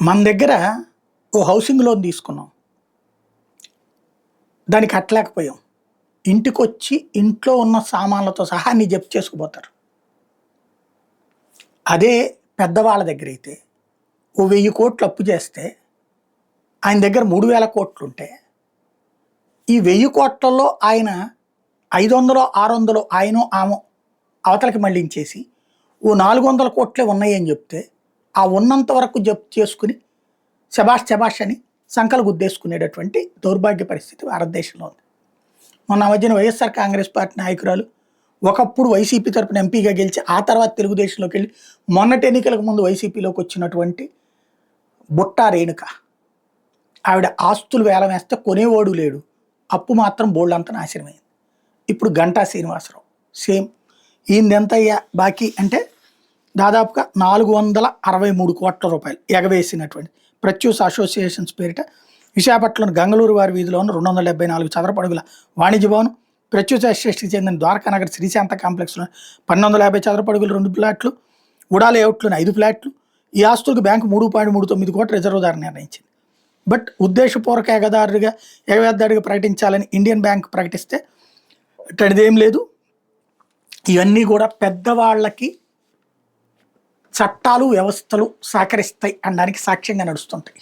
మన దగ్గర ఓ housing loan తీసుకున్నాం. దాన్ని కట్టలేకపోయాం. ఇంటికొచ్చి ఇంట్లో ఉన్న సామాన్లతో సహా అన్ని జప్తు చేసుకుపోతారు. అదే పెద్దవాళ్ళ దగ్గరైతే ఓ 1000 కోట్లు అప్పు చేస్తే ఆయన దగ్గర 3000 కోట్లు ఉంటే ఈ 1000 కోట్లలో ఆయన 500 600 ఆయనో ఆమో అవతలకి మళ్ళించేసి ఓ 400 కోట్లే ఉన్నాయి అని చెప్తే ఆ ఉన్నంత వరకు జప్తు చేసుకుని శబాష్ శబాష్ అని సంకలు గుద్దేసుకునేటటువంటి దౌర్భాగ్య పరిస్థితి భారతదేశంలో ఉంది. మొన్న మధ్యన వైఎస్ఆర్ కాంగ్రెస్ పార్టీ నాయకురాలు ఒకప్పుడు వైసీపీ తరపున ఎంపీగా గెలిచి ఆ తర్వాత తెలుగుదేశంలోకి వెళ్ళి మొన్నటి ఎన్నికలకు ముందు వైసీపీలోకి వచ్చినటువంటి బుట్టా రేణుక, ఆవిడ ఆస్తులు వేలం వేస్తే కొనేవాడు లేడు, అప్పు మాత్రం బోల్డంత నాశనమైంది. ఇప్పుడు గంటా శ్రీనివాసరావు సేమ్. ఈయనదెంతయ్యా బాకీ అంటే దాదాపుగా 463 కోట్ల రూపాయలు ఎగవేసినటువంటి ప్రత్యూస్ అసోసియేషన్స్ పేరిట విశాఖపట్నంలోని గంగళూరు వారి వీధిలో ఉన్న 274 చదరపు అడుగుల వాణిజ్య భవనం, ప్రత్యూస్ ఎస్టేట్కి చెందిన ద్వారకానగర్ శ్రీశాంత కాంప్లెక్స్లో 1250 చదరపు అడుగులు 2 ఫ్లాట్లు, ఉడా లేఅవుట్లోని 5 ఫ్లాట్లు. ఈ ఆస్తులకు బ్యాంకు 3.39 కోట్ల రిజర్వ్ ధర నిర్ణయించింది. బట్ ఉద్దేశపూర్వక ఎగవేద్దాడిగా ప్రకటించాలని ఇండియన్ బ్యాంక్ ప్రకటిస్తే అదేం లేదు. ఇవన్నీ కూడా పెద్దవాళ్ళకి చట్టాలు వ్యవస్థలు సహకరిస్తాయి అనడానికి సాక్ష్యంగా నడుస్తుంటాయి.